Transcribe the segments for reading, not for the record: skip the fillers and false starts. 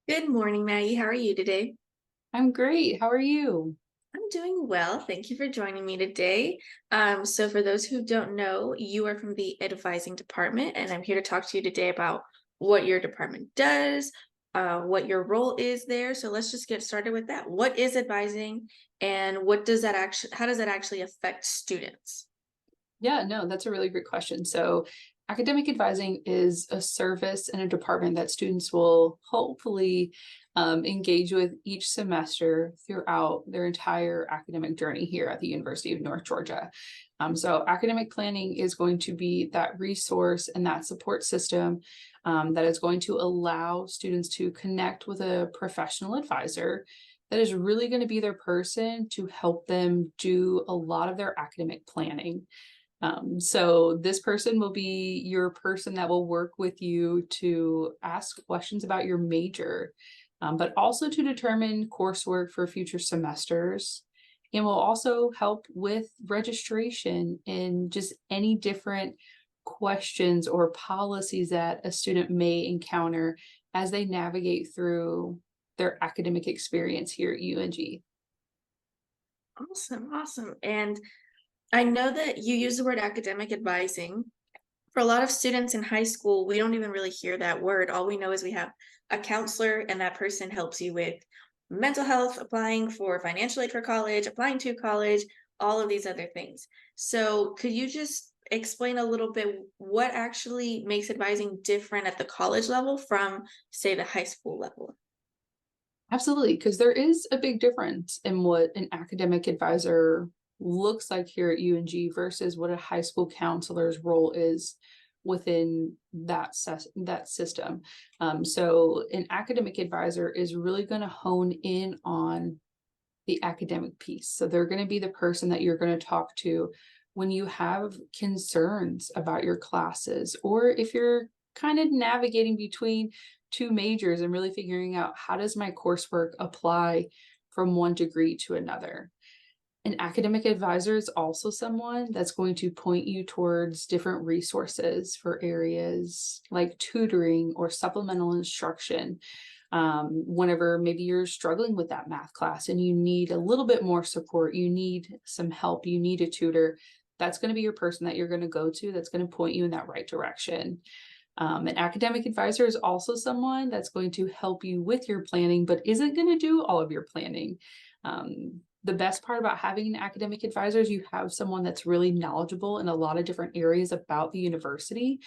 Good morning, Maggie. How are you today? I'm great. How are you? I'm doing well. Thank you for joining me today. So for those who don't know, you are from the advising department, and I'm here to talk to you today about what your department does, what your role is there. So let's just get started with that. What is advising, and how does that actually affect students? Yeah, no, that's a really great question. So, academic advising is a service and a department that students will hopefully engage with each semester throughout their entire academic journey here at the University of North Georgia. So, academic planning is going to be that resource and that support system that is going to allow students to connect with a professional advisor that is really going to be their person to help them do a lot of their academic planning. So this person will be your person that will work with you to ask questions about your major, but also to determine coursework for future semesters. And will also help with registration and just any different questions or policies that a student may encounter as they navigate through their academic experience here at UNG. Awesome, awesome. And I know that you use the word academic advising. For a lot of students in high school, we don't even really hear that word. All we know is we have a counselor, and that person helps you with mental health, applying for financial aid for college, applying to college, all of these other things. So, could you just explain a little bit what actually makes advising different at the college level from, say, the high school level? Absolutely, because there is a big difference in what an academic advisor looks like here at UNG versus what a high school counselor's role is within that system. So an academic advisor is really going to hone in on the academic piece. So they're going to be the person that you're going to talk to when you have concerns about your classes, or if you're kind of navigating between two majors and really figuring out how does my coursework apply from one degree to another. An academic advisor is also someone that's going to point you towards different resources for areas like tutoring or supplemental instruction. Whenever maybe you're struggling with that math class and you need a little bit more support, you need some help, you need a tutor, that's going to be your person that you're going to go to that's going to point you in that right direction. An academic advisor is also someone that's going to help you with your planning, but isn't going to do all of your planning. The best part about having an academic advisor is you have someone that's really knowledgeable in a lot of different areas about the university,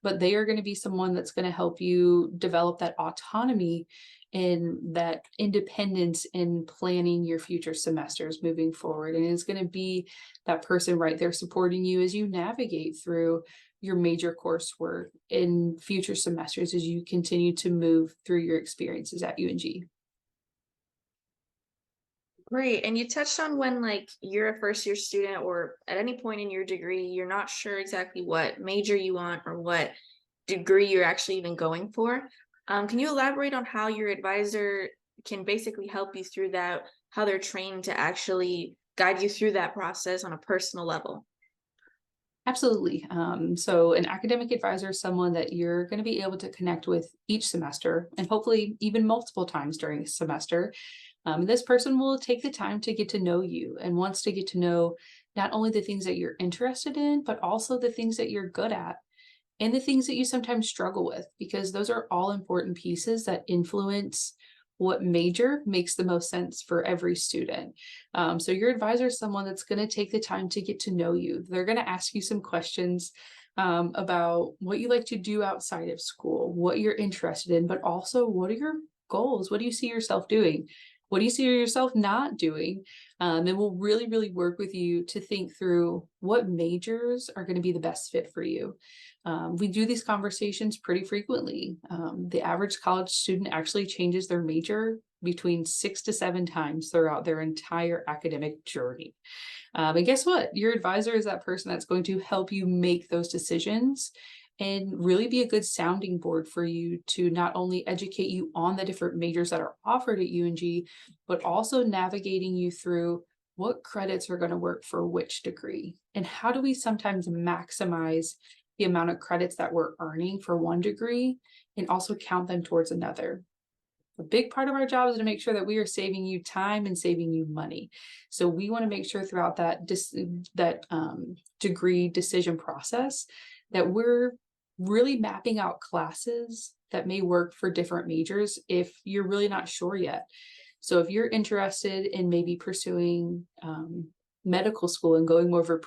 but they are going to be someone that's going to help you develop that autonomy and that independence in planning your future semesters moving forward. And it's going to be that person right there supporting you as you navigate through your major coursework in future semesters as you continue to move through your experiences at UNG. Great. And you touched on when like you're a first year student or at any point in your degree, you're not sure exactly what major you want or what degree you're actually even going for. Can you elaborate on how your advisor can basically help you through that, how they're trained to actually guide you through that process on a personal level? Absolutely. So, an academic advisor is someone that you're going to be able to connect with each semester and hopefully even multiple times during a semester. This person will take the time to get to know you and wants to get to know not only the things that you're interested in, but also the things that you're good at and the things that you sometimes struggle with, because those are all important pieces that influence what major makes the most sense for every student. So your advisor is someone that's going to take the time to get to know you. They're going to ask you some questions about what you like to do outside of school, what you're interested in, but also what are your goals? What do you see yourself doing? What do you see yourself not doing? And we'll really, really work with you to think through what majors are going to be the best fit for you. We do these conversations pretty frequently. The average college student actually changes their major between 6 to 7 times throughout their entire academic journey. And guess what? Your advisor is that person that's going to help you make those decisions and really be a good sounding board for you to not only educate you on the different majors that are offered at UNG, but also navigating you through what credits are going to work for which degree and how do we sometimes maximize the amount of credits that we're earning for one degree and also count them towards another. a big part of our job is to make sure that we are saving you time and saving you money. So we want to make sure throughout that degree decision process that we're really mapping out classes that may work for different majors if you're really not sure yet. So if you're interested in maybe pursuing medical school and going more of a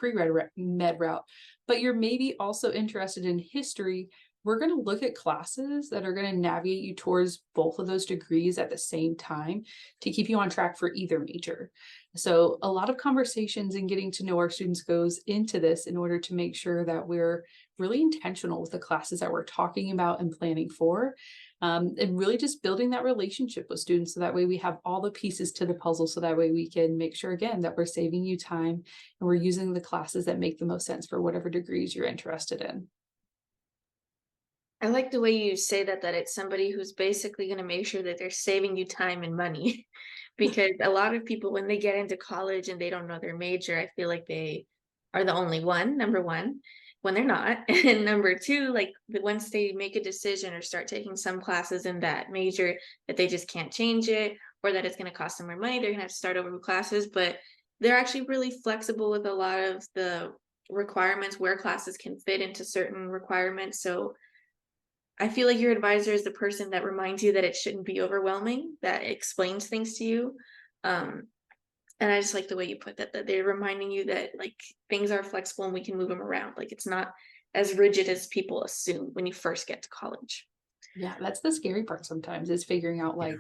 med route, but you're maybe also interested in history, we're going to look at classes that are going to navigate you towards both of those degrees at the same time to keep you on track for either major. So a lot of conversations and getting to know our students goes into this in order to make sure that we're really intentional with the classes that we're talking about and planning for. And really just building that relationship with students so that way we have all the pieces to the puzzle, so that way we can make sure again that we're saving you time and we're using the classes that make the most sense for whatever degrees you're interested in. I like the way you say that it's somebody who's basically going to make sure that they're saving you time and money. Because a lot of people, when they get into college and they don't know their major, I feel like they are the only one, number one, when they're not. And number two, like once they make a decision or start taking some classes in that major, that they just can't change it, or that it's going to cost them more money, they're going to have to start over with classes. But they're actually really flexible with a lot of the requirements, where classes can fit into certain requirements. So I feel like your advisor is the person that reminds you that it shouldn't be overwhelming, that explains things to you. Um, and I just like the way you put that they're reminding you that like things are flexible and we can move them around. Like it's not as rigid as people assume when you first get to college. Yeah, that's the scary part sometimes, is figuring out like,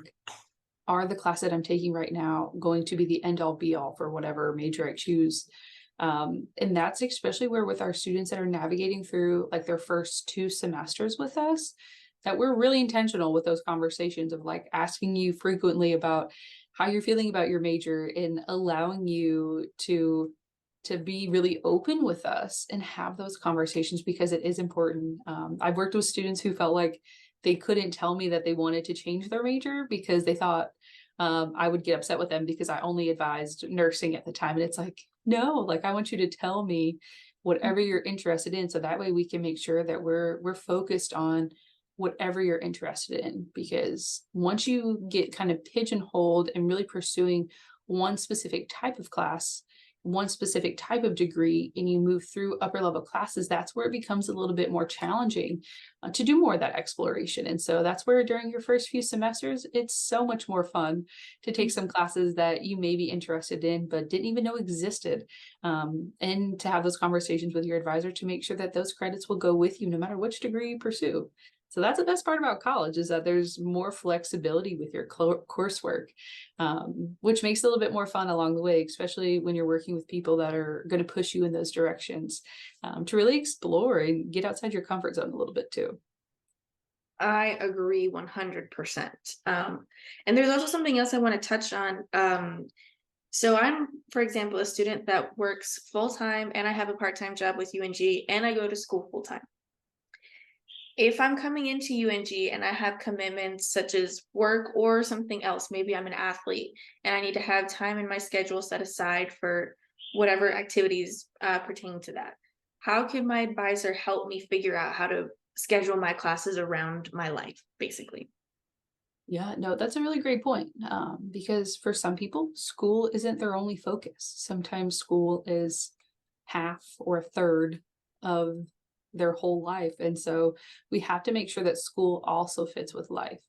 are the class that I'm taking right now going to be the end all be all for whatever major I choose? And that's especially where with our students that are navigating through like their first 2 semesters with us, that we're really intentional with those conversations of like asking you frequently about how you're feeling about your major and allowing you to be really open with us and have those conversations, because it is important. I've worked with students who felt like they couldn't tell me that they wanted to change their major because they thought I would get upset with them because I only advised nursing at the time. And it's like, no, like I want you to tell me whatever you're interested in. So that way we can make sure that we're focused on whatever you're interested in. Because once you get kind of pigeonholed and really pursuing one specific type of class, one specific type of degree, and you move through upper level classes, that's where it becomes a little bit more challenging to do more of that exploration. And so that's where during your first few semesters, it's so much more fun to take some classes that you may be interested in, but didn't even know existed. And to have those conversations with your advisor to make sure that those credits will go with you no matter which degree you pursue. So that's the best part about college, is that there's more flexibility with your coursework, which makes it a little bit more fun along the way, especially when you're working with people that are going to push you in those directions, to really explore and get outside your comfort zone a little bit too. I agree 100%. And there's also something else I want to touch on. So I'm, for example, a student that works full time and I have a part-time job with UNG and I go to school full time. If I'm coming into UNG and I have commitments such as work or something else, maybe I'm an athlete and I need to have time in my schedule set aside for whatever activities pertain to that. How can my advisor help me figure out how to schedule my classes around my life, basically? Yeah, no, that's a really great point. Because for some people, school isn't their only focus. Sometimes school is half or a third of their whole life. And so we have to make sure that school also fits with life.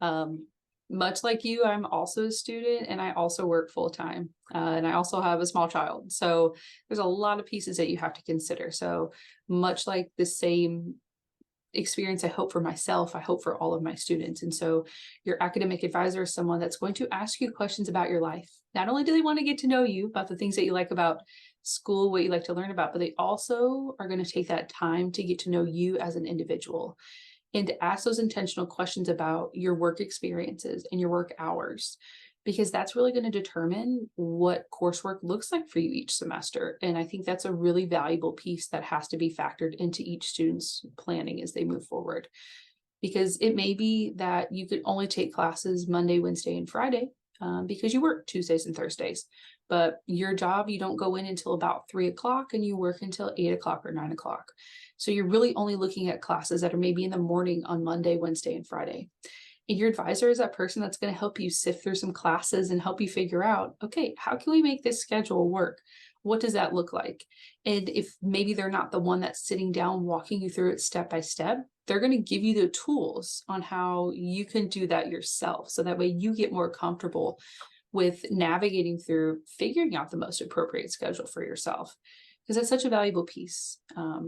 Um, Much like you, I'm also a student and I also work full time. And I also have a small child. So there's a lot of pieces that you have to consider. So much like the same experience I hope for myself, I hope for all of my students. And so your academic advisor is someone that's going to ask you questions about your life. Not only do they want to get to know you about the things that you like about school, what you like to learn about, but they also are going to take that time to get to know you as an individual and to ask those intentional questions about your work experiences and your work hours, because that's really going to determine what coursework looks like for you each semester. And I think that's a really valuable piece that has to be factored into each student's planning as they move forward. Because it may be that you could only take classes Monday, Wednesday, and Friday because you work Tuesdays and Thursdays. But your job, you don't go in until about 3 o'clock and you work until 8 o'clock or 9 o'clock. So you're really only looking at classes that are maybe in the morning on Monday, Wednesday, and Friday. Your advisor is that person that's going to help you sift through some classes and help you figure out, okay, how can we make this schedule work? What does that look like? And if maybe they're not the one that's sitting down walking you through it step by step, they're going to give you the tools on how you can do that yourself. So that way you get more comfortable with navigating through figuring out the most appropriate schedule for yourself. Because that's such a valuable piece.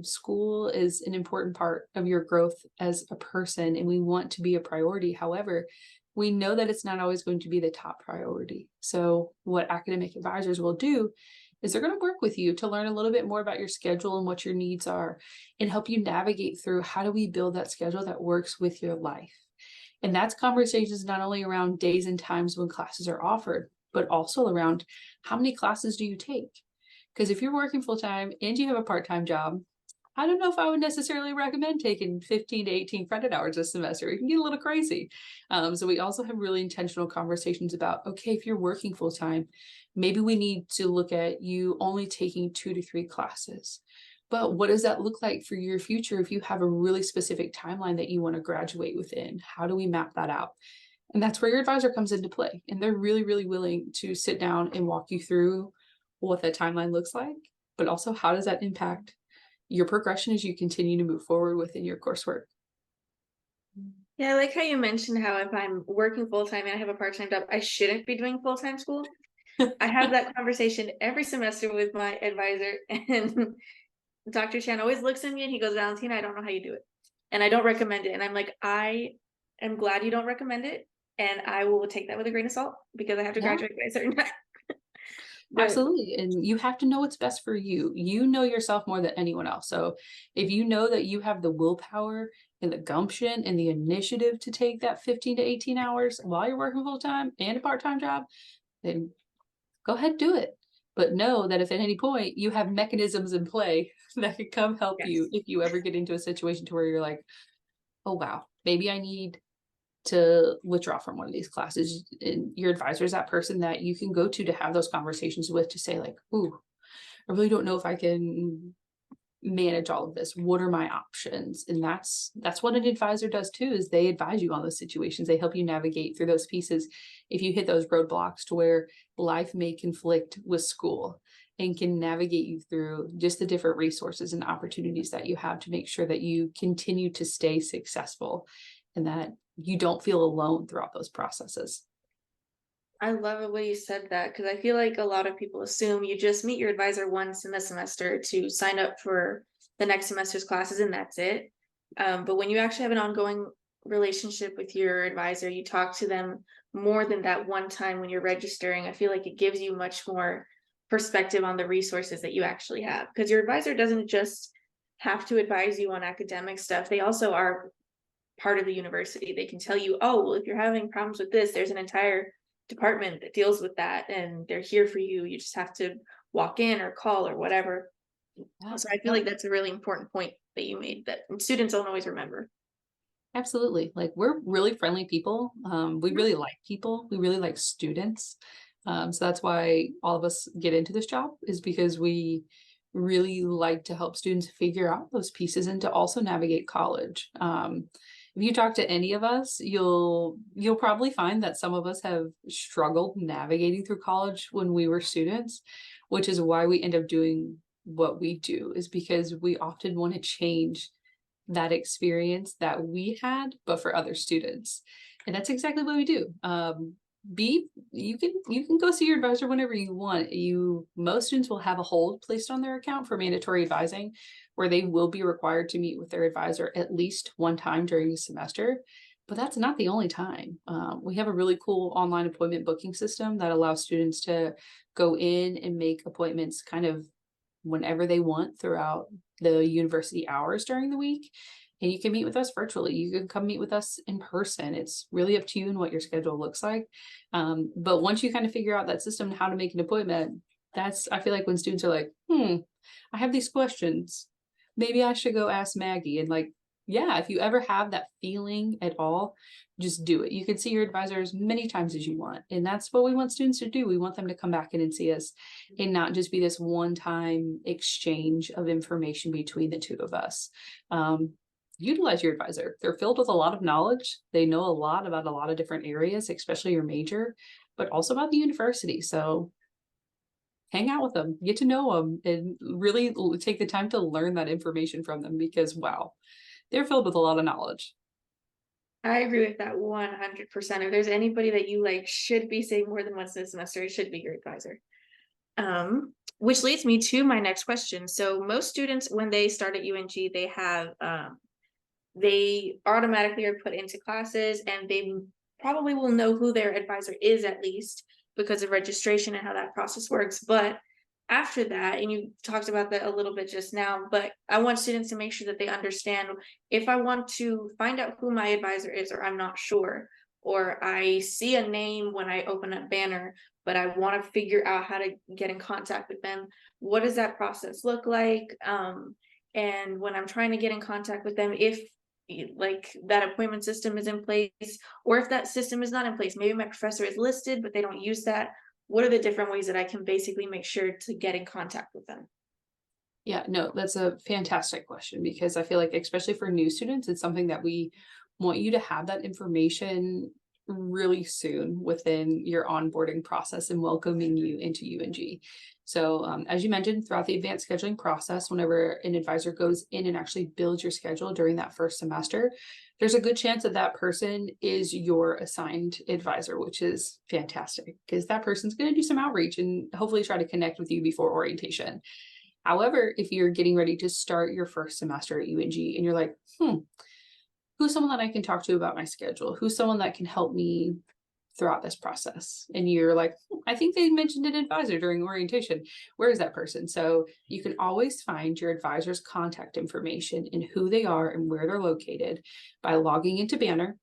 School is an important part of your growth as a person, and we want to be a priority. However, we know that it's not always going to be the top priority. So, what academic advisors will do is they're going to work with you to learn a little bit more about your schedule and what your needs are, and help you navigate through how do we build that schedule that works with your life. And that's conversations not only around days and times when classes are offered, but also around how many classes do you take? Because if you're working full time and you have a part-time job, I don't know if I would necessarily recommend taking 15 to 18 credit hours a semester. It can get a little crazy. So we also have really intentional conversations about, okay, if you're working full time, maybe we need to look at you only taking 2 to 3 classes. But what does that look like for your future if you have a really specific timeline that you want to graduate within? How do we map that out? And that's where your advisor comes into play. And they're really, really willing to sit down and walk you through what that timeline looks like, but also how does that impact your progression as you continue to move forward within your coursework. Yeah, I like how you mentioned how if I'm working full time and I have a part time job, I shouldn't be doing full time school. I have that conversation every semester with my advisor, and Dr. Chan always looks at me and he goes, Valentina, I don't know how you do it. And I don't recommend it. And I'm like, I am glad you don't recommend it. And I will take that with a grain of salt because I have to Yeah, graduate by a certain time. But absolutely. And you have to know what's best for you. You know yourself more than anyone else. So if you know that you have the willpower and the gumption and the initiative to take that 15 to 18 hours while you're working full time and a part time job, then go ahead, do it. But know that if at any point you have mechanisms in play that could come help you yes. if you ever get into a situation to where you're like, oh, wow, maybe I need to withdraw from one of these classes. And your advisor is that person that you can go to have those conversations with to say, like, ooh, I really don't know if I can manage all of this. What are my options? And that's what an advisor does too, is they advise you on those situations. They help you navigate through those pieces if you hit those roadblocks to where life may conflict with school, and can navigate you through just the different resources and opportunities that you have to make sure that you continue to stay successful and that you don't feel alone throughout those processes. I love the way you said that because I feel like a lot of people assume you just meet your advisor once in the semester to sign up for the next semester's classes and that's it. But when you actually have an ongoing relationship with your advisor, you talk to them more than that one time when you're registering. I feel like it gives you much more perspective on the resources that you actually have because your advisor doesn't just have to advise you on academic stuff. They also are part of the university. They can tell you, oh, well, if you're having problems with this, there's an entire department that deals with that and they're here for you. You just have to walk in or call or whatever. Yeah. So I feel like that's a really important point that you made that students don't always remember. Absolutely. Like, we're really friendly people. We Mhm. really like people. We really like students. So that's why all of us get into this job, is because we really like to help students figure out those pieces and to also navigate college. If you talk to any of us, you'll probably find that some of us have struggled navigating through college when we were students, which is why we end up doing what we do, is because we often want to change that experience that we had, but for other students. And that's exactly what we do. B, you can go see your advisor whenever you want. Most students will have a hold placed on their account for mandatory advising, where they will be required to meet with their advisor at least one time during the semester. But that's not the only time. We have a really cool online appointment booking system that allows students to go in and make appointments kind of whenever they want throughout the university hours during the week. And you can meet with us virtually. You can come meet with us in person. It's really up to you and what your schedule looks like. But once you kind of figure out that system and how to make an appointment, I feel like when students are like, I have these questions. Maybe I should go ask Maggie. And like, yeah, if you ever have that feeling at all, just do it. You can see your advisor as many times as you want. And that's what we want students to do. We want them to come back in and see us, and not just be this one time exchange of information between the two of us. utilize your advisor. They're filled with a lot of knowledge. They know a lot about a lot of different areas, especially your major, but also about the university. So hang out with them, get to know them, and really take the time to learn that information from them because, wow, they're filled with a lot of knowledge. I agree with that 100%. If there's anybody that you like should be saying more than once this semester, it should be your advisor. Which leads me to my next question. So most students, when they start at UNG, they have they automatically are put into classes, and they probably will know who their advisor is, at least because of registration and how that process works. But after that, and you talked about that a little bit just now, but I want students to make sure that they understand, if I want to find out who my advisor is, or I'm not sure, or I see a name when I open a banner, but I want to figure out how to get in contact with them, what does that process look like? And when I'm trying to get in contact with them, if like that appointment system is in place, or if that system is not in place, maybe my professor is listed but they don't use that, what are the different ways that I can basically make sure to get in contact with them? Yeah, no, that's a fantastic question because I feel like, especially for new students, it's something that we want you to have that information really soon within your onboarding process and welcoming you into UNG. So, as you mentioned, throughout the advanced scheduling process, whenever an advisor goes in and actually builds your schedule during that first semester, there's a good chance that that person is your assigned advisor, which is fantastic because that person's going to do some outreach and hopefully try to connect with you before orientation. However, if you're getting ready to start your first semester at UNG and you're like, who's someone that I can talk to about my schedule? Who's someone that can help me throughout this process? And you're like, I think they mentioned an advisor during orientation. Where is that person? So you can always find your advisor's contact information and who they are and where they're located by logging into Banner.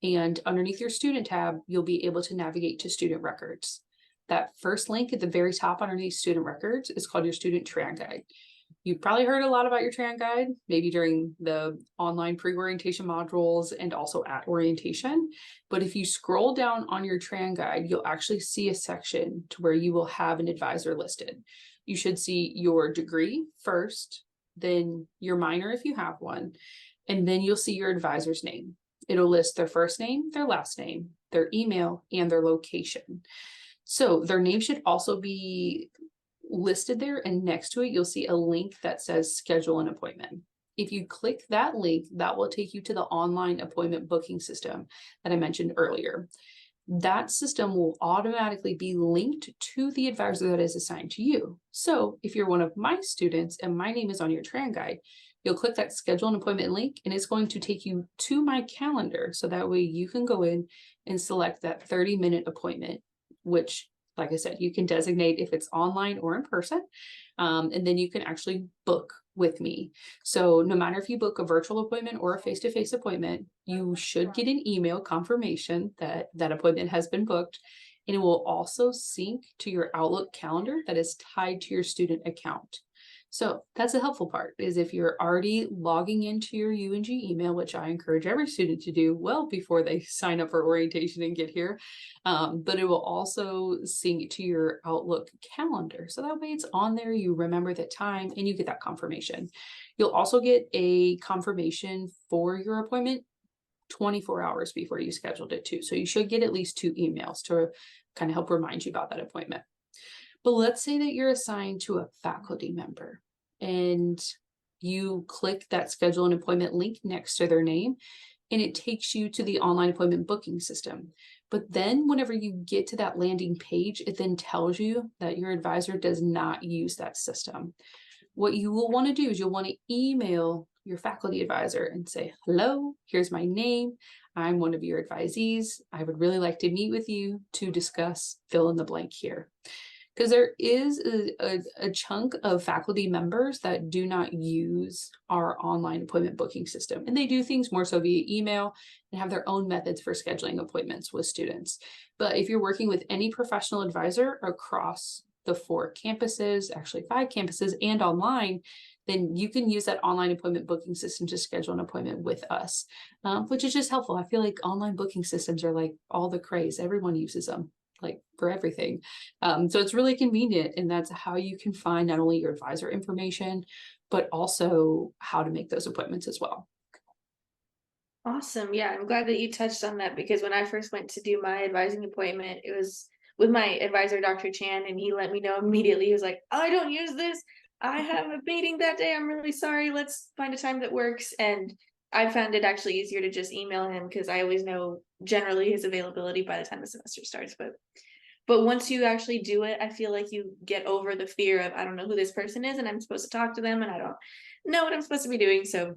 And underneath your student tab, you'll be able to navigate to student records. That first link at the very top underneath student records is called your student tran guide. You've probably heard a lot about your tran guide, maybe during the online pre-orientation modules and also at orientation. But if you scroll down on your tran guide, you'll actually see a section to where you will have an advisor listed. You should see your degree first, then your minor if you have one, and then you'll see your advisor's name. It'll list their first name, their last name, their email, and their location. So their name should also be listed there, and next to it, you'll see a link that says schedule an appointment. If you click that link, that will take you to the online appointment booking system that I mentioned earlier. That system will automatically be linked to the advisor that is assigned to you. So if you're one of my students and my name is on your tran guide, you'll click that schedule an appointment link and it's going to take you to my calendar. So that way you can go in and select that 30-minute appointment, which, like I said, you can designate if it's online or in person. And then you can actually book with me. So no matter if you book a virtual appointment or a face-to-face appointment, you should get an email confirmation that that appointment has been booked. And it will also sync to your Outlook calendar that is tied to your student account. So that's the helpful part, is if you're already logging into your UNG email, which I encourage every student to do well before they sign up for orientation and get here, but it will also sync to your Outlook calendar. So that way it's on there, you remember the time, and you get that confirmation. You'll also get a confirmation for your appointment 24 hours before you scheduled it too. So you should get at least 2 emails to kind of help remind you about that appointment. But let's say that you're assigned to a faculty member and you click that schedule an appointment link next to their name, and it takes you to the online appointment booking system. But then whenever you get to that landing page, it then tells you that your advisor does not use that system. What you will want to do is you'll want to email your faculty advisor and say, hello, here's my name. I'm one of your advisees. I would really like to meet with you to discuss fill in the blank here. Because there is a chunk of faculty members that do not use our online appointment booking system. And they do things more so via email and have their own methods for scheduling appointments with students. But if you're working with any professional advisor across the 4 campuses, actually 5 campuses, and online, then you can use that online appointment booking system to schedule an appointment with us, which is just helpful. I feel like online booking systems are like all the craze. Everyone uses them, like for everything. So it's really convenient, and that's how you can find not only your advisor information, but also how to make those appointments as well. Awesome. Yeah, I'm glad that you touched on that because when I first went to do my advising appointment, it was with my advisor, Dr. Chan, and he let me know immediately. He was like, I don't use this. I have a meeting that day. I'm really sorry. Let's find a time that works. And I found it actually easier to just email him because I always know generally his availability by the time the semester starts. But once you actually do it, I feel like you get over the fear of I don't know who this person is and I'm supposed to talk to them and I don't know what I'm supposed to be doing. So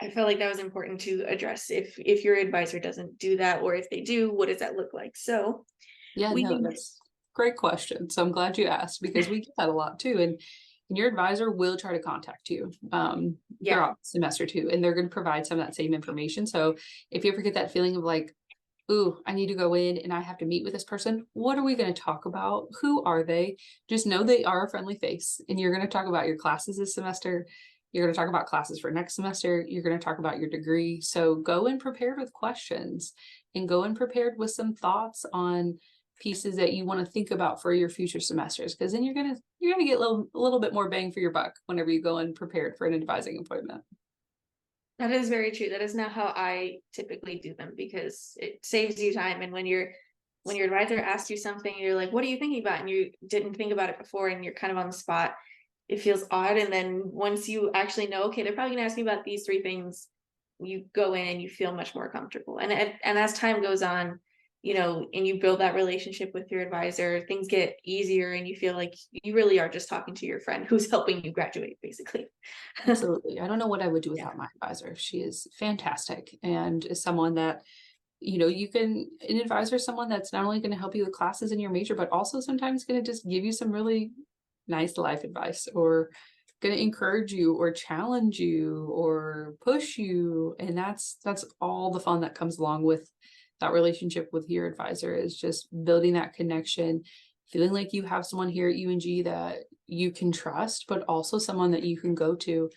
I felt like that was important to address if your advisor doesn't do that, or if they do, what does that look like? So Yeah, we no, can, that's great question. So I'm glad you asked because we get that a lot too. And your advisor will try to contact you yeah, throughout the semester too, and they're going to provide some of that same information. So if you ever get that feeling of like, ooh, I need to go in and I have to meet with this person, what are we going to talk about? Who are they? Just know they are a friendly face, and you're going to talk about your classes this semester. You're going to talk about classes for next semester. You're going to talk about your degree. So go in prepared with questions and go in prepared with some thoughts on pieces that you want to think about for your future semesters, because then you're gonna get a little bit more bang for your buck whenever you go in prepared for an advising appointment. that is very true. That is not how I typically do them because it saves you time. And when your advisor asks you something, you're like, what are you thinking about? And you didn't think about it before and you're kind of on the spot. It feels odd. And then once you actually know, okay, they're probably gonna ask me about these three things, you go in and you feel much more comfortable. And as time goes on, you know, and you build that relationship with your advisor, things get easier and you feel like you really are just talking to your friend who's helping you graduate, basically. Absolutely. I don't know what I would do Yeah. without my advisor. She is fantastic and is someone that, you know, you can an advisor is someone that's not only going to help you with classes in your major, but also sometimes going to just give you some really nice life advice or going to encourage you or challenge you or push you. And that's all the fun that comes along with that relationship with your advisor, is just building that connection, feeling like you have someone here at UNG that you can trust, but also someone that you can go to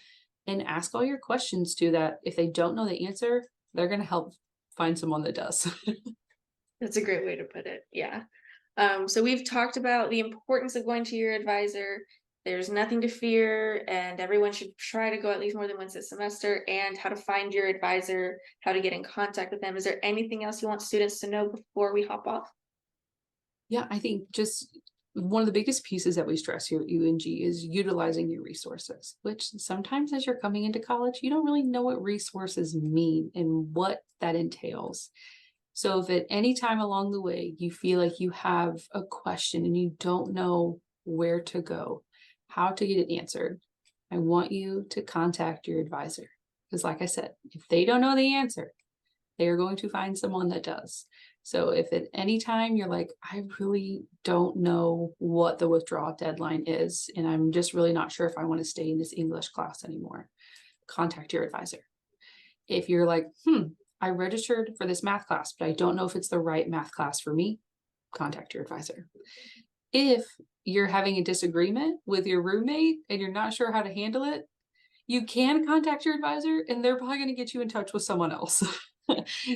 and ask all your questions to, that if they don't know the answer, they're going to help find someone that does. That's a great way to put it. Yeah. So we've talked about the importance of going to your advisor. There's nothing to fear, and everyone should try to go at least more than once a semester, and how to find your advisor, how to get in contact with them. Is there anything else you want students to know before we hop off? Yeah, I think just one of the biggest pieces that we stress here at UNG is utilizing your resources, which sometimes as you're coming into college, you don't really know what resources mean and what that entails. So if at any time along the way you feel like you have a question and you don't know where to go, how to get it answered, I want you to contact your advisor. Because like I said, if they don't know the answer, they are going to find someone that does. So if at any time you're like, I really don't know what the withdrawal deadline is, and I'm just really not sure if I want to stay in this English class anymore, contact your advisor. If you're like, I registered for this math class, but I don't know if it's the right math class for me, contact your advisor. If you're having a disagreement with your roommate and you're not sure how to handle it, you can contact your advisor and they're probably going to get you in touch with someone else.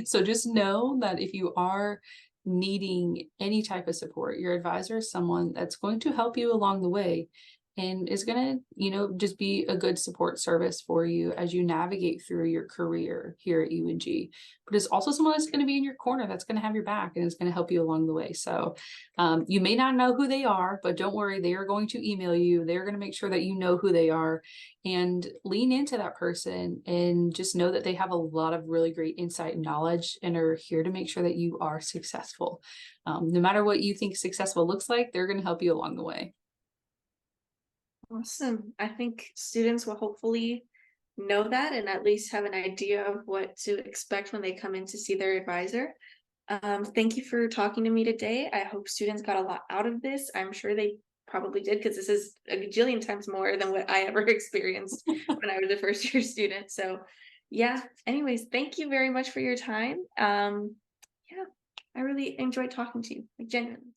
So just know that if you are needing any type of support, your advisor is someone that's going to help you along the way and is going to, just be a good support service for you as you navigate through your career here at UNG. But it's also someone that's going to be in your corner, that's going to have your back and is going to help you along the way. So you may not know who they are, but don't worry, they are going to email you. They're going to make sure that you know who they are, and lean into that person and just know that they have a lot of really great insight and knowledge and are here to make sure that you are successful. No matter what you think successful looks like, they're going to help you along the way. Awesome. I think students will hopefully know that and at least have an idea of what to expect when they come in to see their advisor. Thank you for talking to me today. I hope students got a lot out of this. I'm sure they probably did because this is a gajillion times more than what I ever experienced when I was a first year student. So yeah, anyways, thank you very much for your time. Yeah, I really enjoyed talking to you, like genuinely.